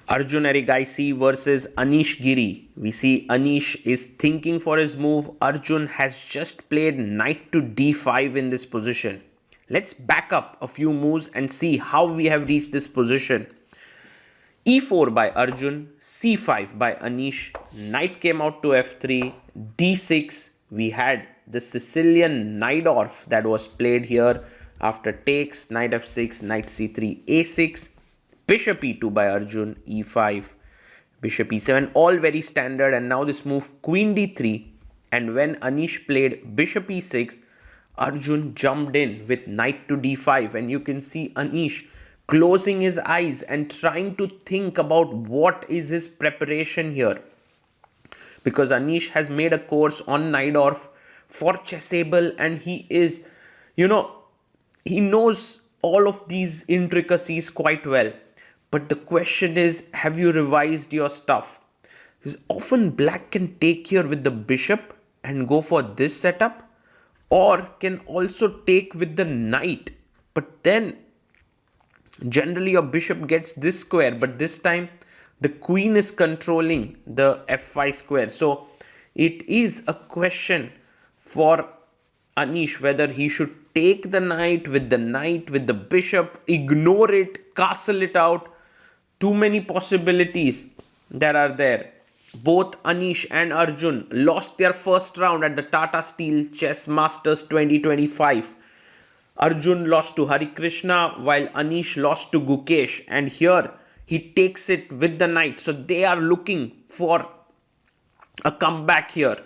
Arjun Erigaisi versus Anish Giri. We see Anish is thinking for his move. Arjun has just played knight to d5 in this position. Let's back up a few moves and see how we have reached this position. e4 by Arjun, c5 by Anish, knight came out to f3, d6. We had the Sicilian Najdorf that was played here after takes, knight f6, knight c3, a6, bishop e2 by Arjun, e5, bishop e7, all very standard. And now this move queen d3, and when Anish played bishop e6, Arjun jumped in with knight to d5, and you can see Anish closing his eyes and trying to think about what is his preparation here. Because Anish has made a course on Najdorf for Chessable, and he is, he knows all of these intricacies quite well. But the question is, have you revised your stuff? Because often black can take here with the bishop and go for this setup, or can also take with the knight. But then generally your bishop gets this square, but this time the queen is controlling the f5 square. So it is a question for Anish whether he should take the knight, with the bishop, ignore it, castle it out. Too many possibilities that are there. Both Anish and Arjun lost their first round at the Tata Steel Chess Masters 2025. Arjun lost to Hari Krishna while Anish lost to Gukesh, and here he takes it with the knight. So they are looking for a comeback here.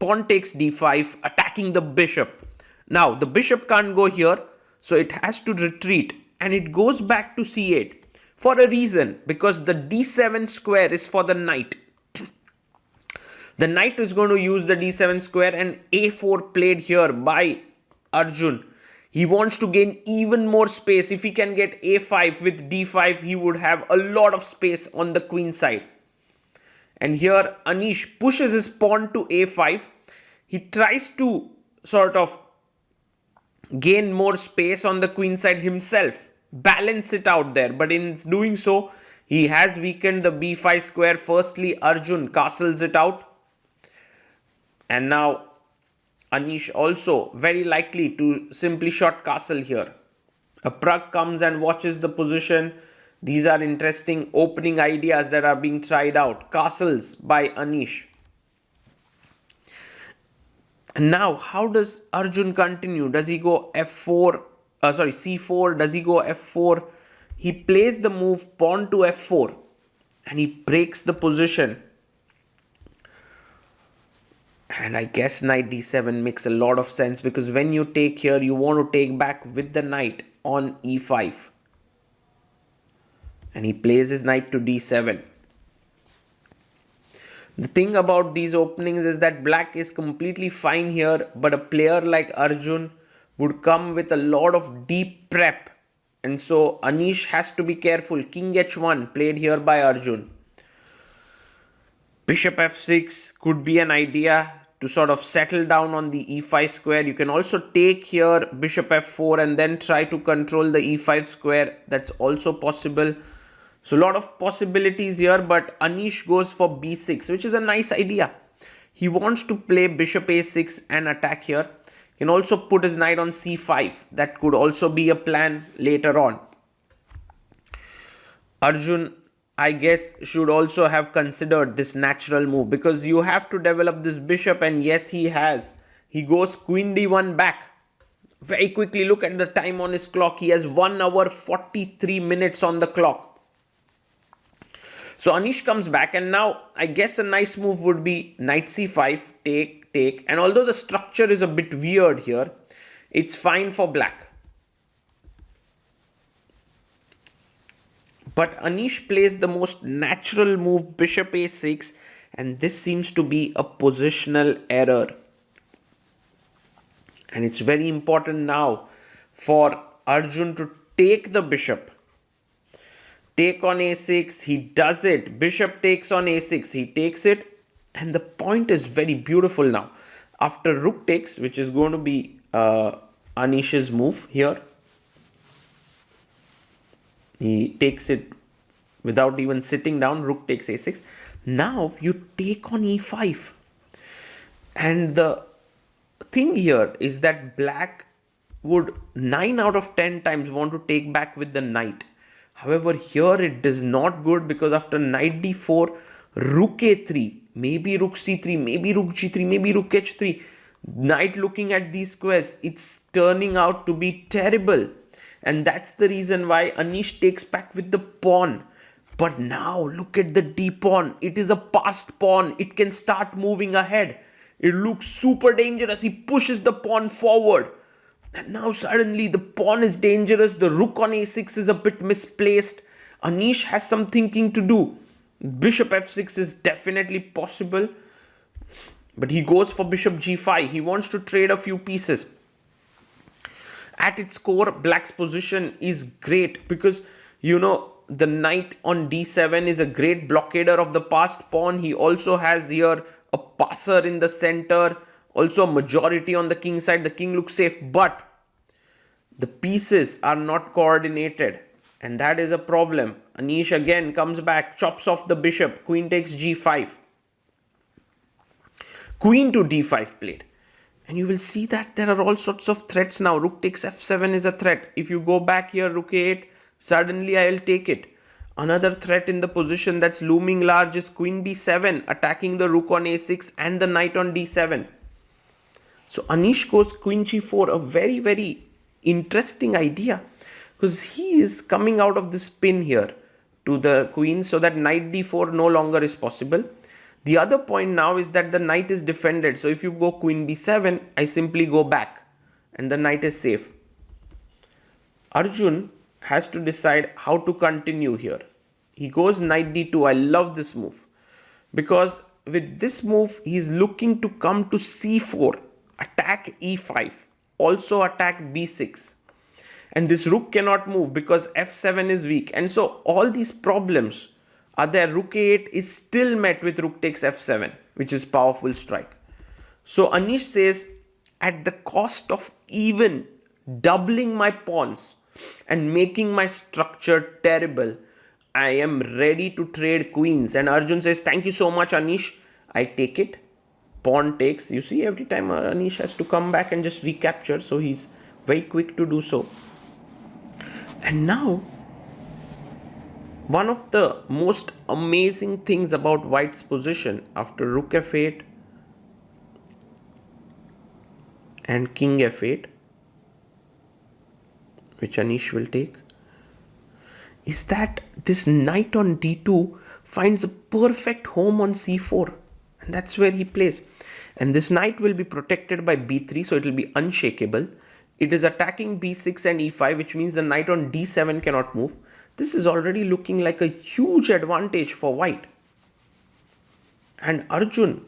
Pawn takes d5, attacking the bishop. Now the bishop can't go here, so it has to retreat, and it goes back to c8 for a reason, because the d7 square is for the knight. The knight is going to use the d7 square, and a4 played here by Arjun. He wants to gain even more space. If he can get a5 with d5, he would have a lot of space on the queen side. And here Anish pushes his pawn to a5. He tries to sort of gain more space on the queen side himself, balance it out there. But in doing so, he has weakened the b5 square. Firstly, Arjun castles it out. And now Anish also very likely to simply short castle here. A Prag comes and watches the position. These are interesting opening ideas that are being tried out. Castles by Anish. And now, how does Arjun continue? Does he go f4? C4. Does he go f4? He plays the move pawn to f4, and he breaks the position. And I guess knight d7 makes a lot of sense, because when you take here, you want to take back with the knight on e5. And he plays his knight to d7. The thing about these openings is that black is completely fine here, but a player like Arjun would come with a lot of deep prep. And so Anish has to be careful. King h1 played here by Arjun. Bishop f6 could be an idea to sort of settle down on the e5 square. You can also take here bishop f4 and then try to control the e5 square. That's also possible. So a lot of possibilities here, but Anish goes for b6, which is a nice idea. He wants to play bishop a6 and attack here. He can also put his knight on c5. That could also be a plan later on. Arjun, I guess, should also have considered this natural move, because you have to develop this bishop, and yes, he has. He goes queen d1 back. Very quickly, look at the time on his clock. He has 1 hour 43 minutes on the clock. So Anish comes back, and now I guess a nice move would be knight c5, take. And although the structure is a bit weird here, it's fine for black. But Anish plays the most natural move, bishop a6, and this seems to be a positional error. And it's very important now for Arjun to take the bishop. Take on a6, he does it. Bishop takes on a6, he takes it. And the point is very beautiful now. After rook takes, which is going to be Anish's move here. He takes it without even sitting down. Rook takes a6. Now you take on e5. And the thing here is that black would 9 out of 10 times want to take back with the knight. However, here it does not good, because after knight d4, rook a3, maybe rook c3, maybe rook g3, maybe rook h3, knight looking at these squares, it's turning out to be terrible. And that's the reason why Anish takes back with the pawn. But now look at the d pawn. It is a passed pawn. It can start moving ahead. It looks super dangerous. He pushes the pawn forward. And now suddenly the pawn is dangerous. The rook on a6 is a bit misplaced. Anish has some thinking to do. Bishop f6 is definitely possible. But he goes for bishop g5. He wants to trade a few pieces. At its core, black's position is great because, the knight on d7 is a great blockader of the passed pawn. He also has here a passer in the center, also a majority on the king side. The king looks safe, but the pieces are not coordinated, and that is a problem. Anish again comes back, chops off the bishop, queen takes g5. Queen to d5 played. And you will see that there are all sorts of threats now. Rook takes f7 is a threat. If you go back here, rook a8, suddenly I'll take it. Another threat in the position that's looming large is queen b7, attacking the rook on a6 and the knight on d7. So Anish goes queen g4, a very, very interesting idea, because he is coming out of this pin here to the queen so that knight d4 no longer is possible. The other point now is that the knight is defended. So if you go queen b7, I simply go back and the knight is safe. Arjun has to decide how to continue here. He goes knight d2. I love this move, because with this move he is looking to come to c4, attack e5, also attack b6, and this rook cannot move because f7 is weak. And so all these problems are there. Rook a8 is still met with rook takes f7, which is powerful strike. So Anish says, at the cost of even doubling my pawns and making my structure terrible, I am ready to trade queens. And Arjun says, thank you so much, Anish. I take it. Pawn takes. You see, every time Anish has to come back and just recapture. So he's very quick to do so. And now, one of the most amazing things about white's position after rook f8 and king f8, which Anish will take, is that this knight on d2 finds a perfect home on c4, and that's where he plays. And this knight will be protected by b3, so it will be unshakable. It is attacking b6 and e5, which means the knight on d7 cannot move. This is already looking like a huge advantage for white. And Arjun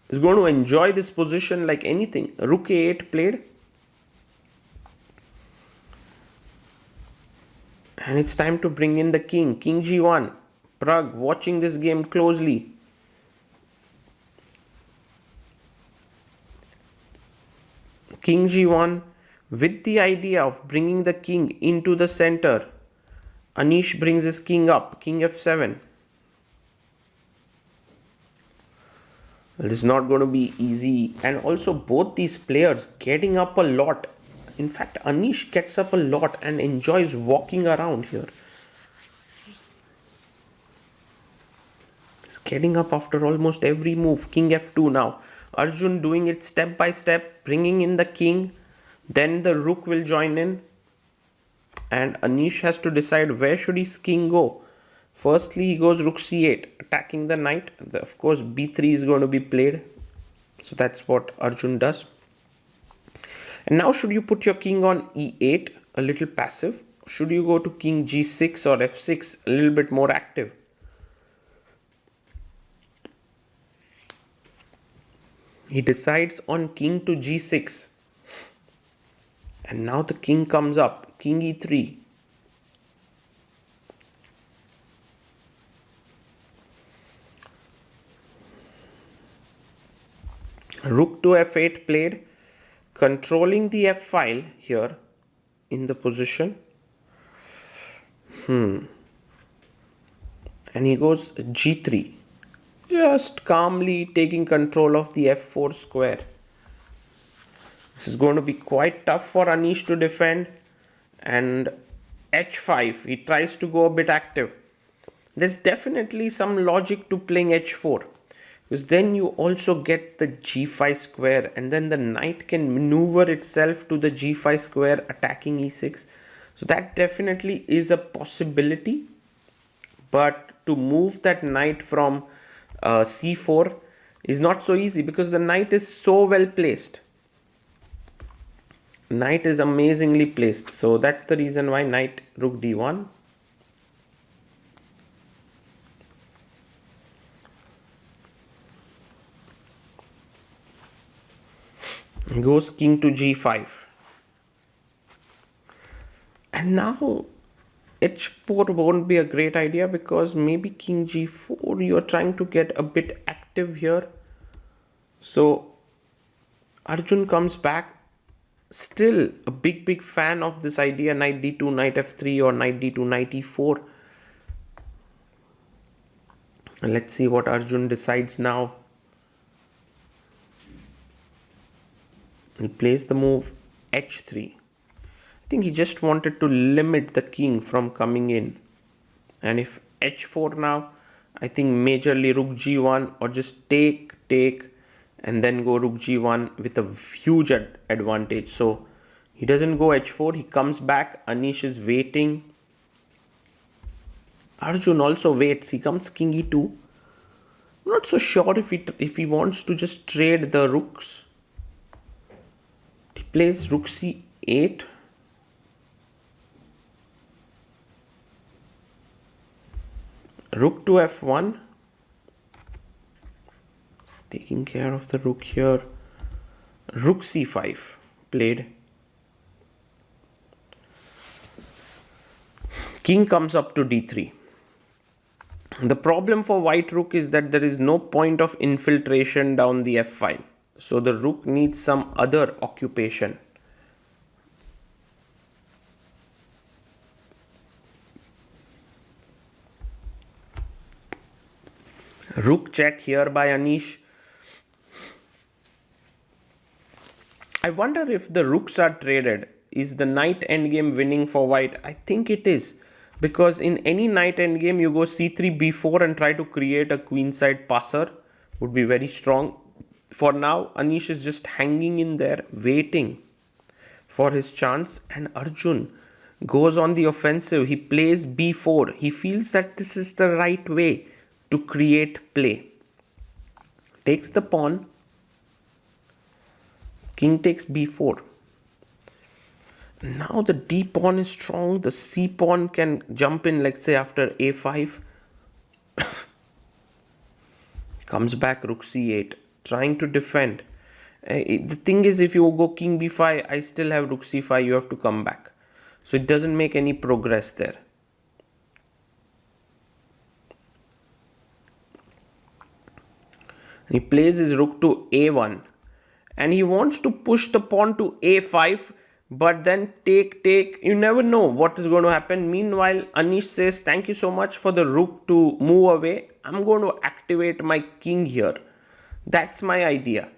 is going to enjoy this position like anything. Rook a8 played. And it's time to bring in the king. King g1. Prag watching this game closely. King g1 with the idea of bringing the king into the center. Anish brings his king up. King f7. Well, this is not going to be easy. And also both these players getting up a lot. In fact, Anish gets up a lot and enjoys walking around here. He's getting up after almost every move. King f2 now. Arjun doing it step by step, bringing in the king. Then the rook will join in. And Anish has to decide where should his king go. Firstly, he goes rook c8, attacking the knight. Of course, b3 is going to be played. So that's what Arjun does. And now should you put your king on e8, a little passive? Should you go to king g6 or f6, a little bit more active? He decides on king to g6. And now the king comes up, king e3. Rook to f8 played, controlling the f file here in the position. And he goes g3, just calmly taking control of the f4 square. This is going to be quite tough for Anish to defend. And h5, he tries to go a bit active. There's definitely some logic to playing h4, because then you also get the g5 square, and then the knight can maneuver itself to the g5 square attacking e6. So that definitely is a possibility. But to move that knight from c4 is not so easy, because the knight is so well placed. Knight is amazingly placed. So that's the reason why knight rook d1. Goes king to g5. And now h4 won't be a great idea, because maybe king g4, you're trying to get a bit active here. So Arjun comes back, still a big fan of this idea, knight d2, knight f3, or knight d2, knight e4. And let's see what Arjun decides now. He plays the move h3. I think he just wanted to limit the king from coming in. And if h4 now, I think majorly rook g1, or just take, and then go rook g1 with a huge advantage. So he doesn't go h4, he comes back. Anish is waiting. Arjun also waits. He comes king e2. I'm not so sure if he wants to just trade the rooks. He plays rook c8. Rook to f1. Taking care of the rook here. Rook c5 played. King comes up to d3. The problem for white rook is that there is no point of infiltration down the f file. So the rook needs some other occupation. Rook check here by Anish. I wonder if the rooks are traded. Is the knight endgame winning for white? I think it is. Because in any knight endgame, you go c3, b4 and try to create a queenside passer. Would be very strong. For now, Anish is just hanging in there, waiting for his chance. And Arjun goes on the offensive. He plays b4. He feels that this is the right way to create play. Takes the pawn. King takes b4. Now the d pawn is strong. The c pawn can jump in, let's say after a5. Comes back rook c8, trying to defend. The thing is, if you go king b5, I still have rook c5. You have to come back. So it doesn't make any progress there. He plays his rook to a1. And he wants to push the pawn to a5. But then take. You never know what is going to happen. Meanwhile, Anish says, thank you so much for the rook to move away. I'm going to activate my king here. That's my idea.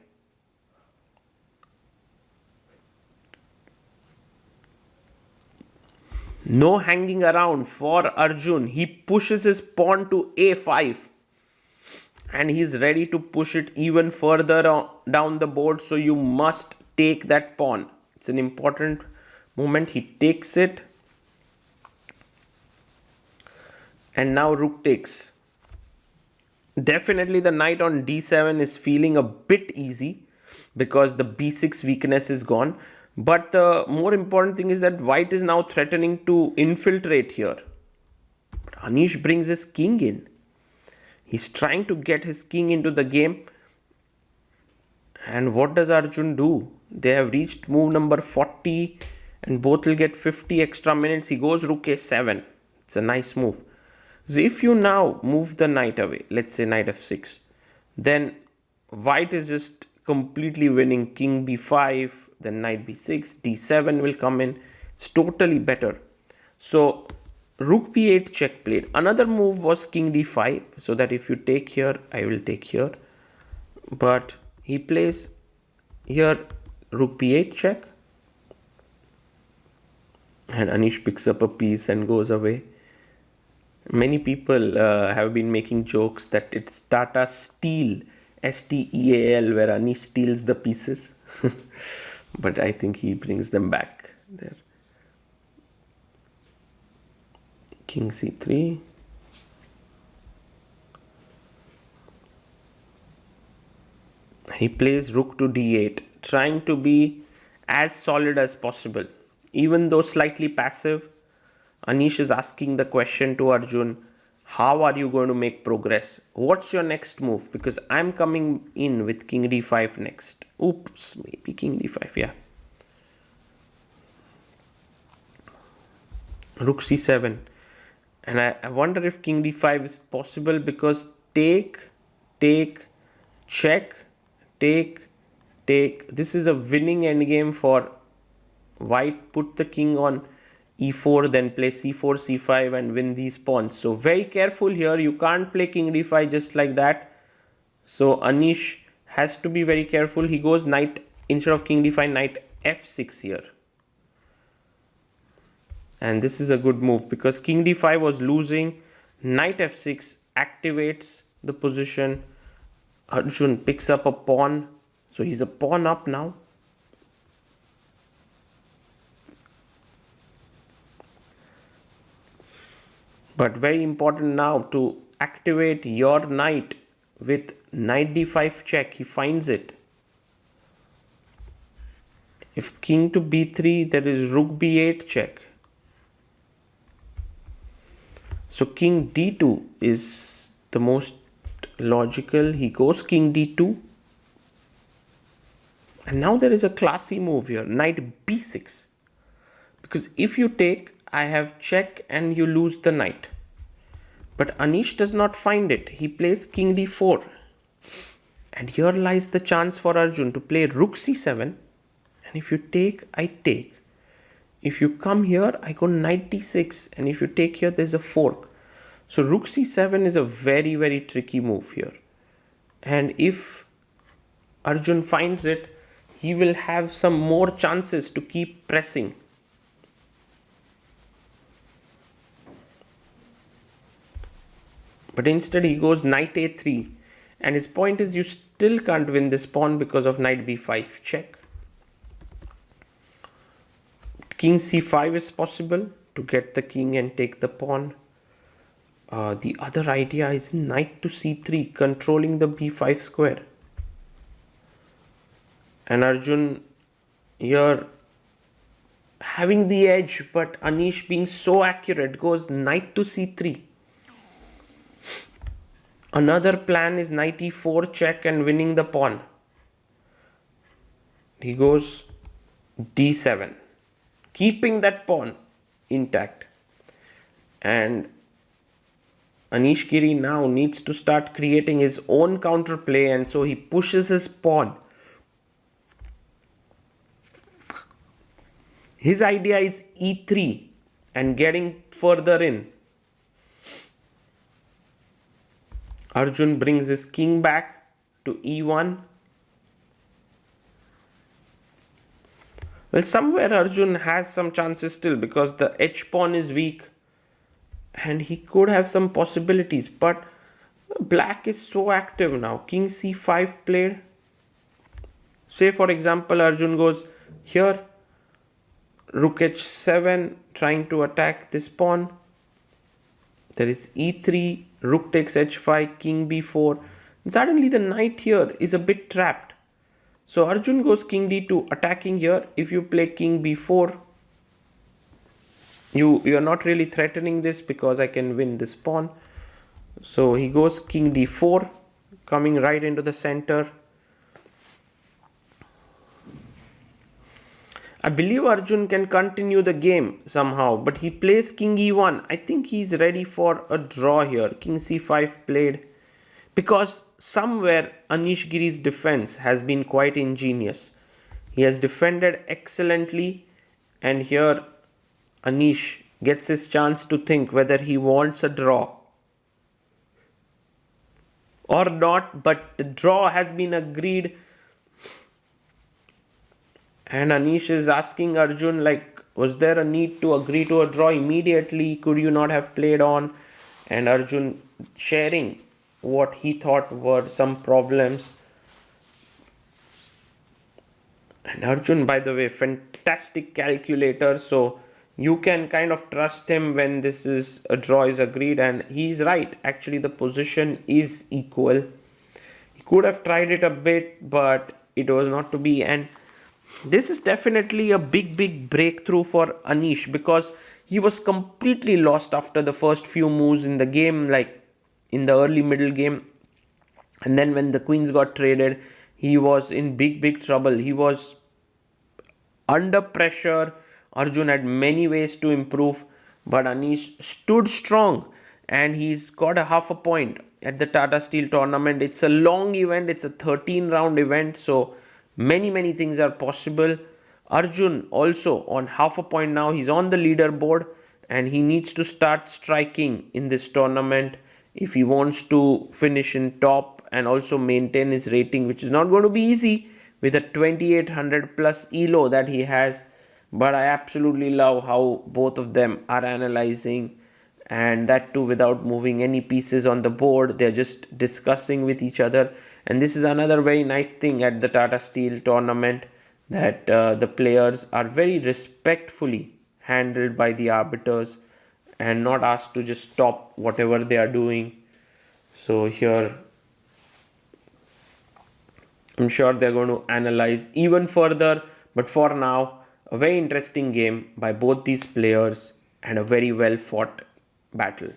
No hanging around for Arjun. He pushes his pawn to a5. And he's ready to push it even further down the board. So you must take that pawn. It's an important moment. He takes it. And now rook takes. Definitely the knight on d7 is feeling a bit easy, because the b6 weakness is gone. But the more important thing is that white is now threatening to infiltrate here. But Anish brings his king in. He's trying to get his king into the game. And what does Arjun do? They have reached move number 40 and both will get 50 extra minutes. He goes rook a7. It's a nice move. So if you now move the knight away, let's say knight f6, then white is just completely winning. King b5, then knight b6, d7 will come in. It's totally better. So Rook b8 check played. Another move was king d5, so that if you take here, I will take here. But he plays here rook b8 check. And Anish picks up a piece and goes away. Many people have been making jokes that it's Tata Steel, Steal, where Anish steals the pieces. But I think he brings them back there. King c3. He plays rook to d8, trying to be as solid as possible. Even though slightly passive, Anish is asking the question to Arjun, how are you going to make progress? What's your next move? Because I'm coming in with king d5 next. Oops, maybe king d5, yeah. Rook c7. And I wonder if king d5 is possible, because take, check, take. This is a winning endgame for white. Put the king on e4, then play c4, c5 and win these pawns. So very careful here. You can't play king d5 just like that. So Anish has to be very careful. He goes knight, instead of king d5, knight f6 here. And this is a good move because king d5 was losing. Knight f6 activates the position. Arjun picks up a pawn. So he's a pawn up now. But very important now to activate your knight with knight d5 check. He finds it. If king to b3, there is rook b8 check. So king d2 is the most logical. He goes king d2. And now there is a classy move here, knight b6. Because if you take, I have check and you lose the knight. But Anish does not find it. He plays king d4. And here lies the chance for Arjun to play rook c7. And if you take, I take. If you come here, I go knight d6. And if you take here, there's a fork. So rook c7 is a very, very tricky move here. And if Arjun finds it, he will have some more chances to keep pressing. But instead he goes knight a3. And his point is you still can't win this pawn because of knight b5 check. King c5 is possible to get the king and take the pawn. The other idea is knight to c3, controlling the b5 square. And Arjun here having the edge, but Anish being so accurate goes knight to c3. Another plan is knight e4 check and winning the pawn. He goes d7, keeping that pawn intact. And Anish Giri now needs to start creating his own counterplay, and so he pushes his pawn. His idea is e3 and getting further in. Arjun brings his king back to e1. Well, somewhere Arjun has some chances still because the h pawn is weak and he could have some possibilities, but black is so active now. King c5 played. Say for example Arjun goes here, rook h7 trying to attack this pawn. There is e3, rook takes h5, king b4. Suddenly the knight here is a bit trapped. So Arjun goes king d2, attacking here. If you play king b4, you are not really threatening this because I can win this pawn. So he goes king d4, coming right into the center. I believe Arjun can continue the game somehow, but he plays king e1. I think he's ready for a draw here. King c5 played because somewhere Anish Giri's defense has been quite ingenious. He has defended excellently, and here Anish gets his chance to think whether he wants a draw or not, but the draw has been agreed. And Anish is asking Arjun, like, was there a need to agree to a draw immediately? Could you not have played on? And Arjun sharing what he thought were some problems. And Arjun, by the way, fantastic calculator. So you can kind of trust him when this is a draw is agreed. And he's right. Actually, the position is equal. He could have tried it a bit, but it was not to be. And this is definitely a big breakthrough for Anish, because he was completely lost after the first few moves in the game, like in the early middle game. And then when the queens got traded, he was in big trouble. He was under pressure. Arjun had many ways to improve, but Anish stood strong and he's got a half a point at the Tata Steel tournament. It's a long event, it's a 13 round event, so many things are possible. Arjun also on half a point now. He's on the leaderboard and he needs to start striking in this tournament if he wants to finish in top and also maintain his rating, which is not going to be easy with a 2800 plus elo that he has. But I absolutely love how both of them are analyzing, and that too without moving any pieces on the board. They're just discussing with each other. And this is another very nice thing at the Tata Steel tournament, that the players are very respectfully handled by the arbiters and not asked to just stop whatever they are doing. So here I'm sure they're going to analyze even further, but for now, a very interesting game by both these players and a very well fought battle.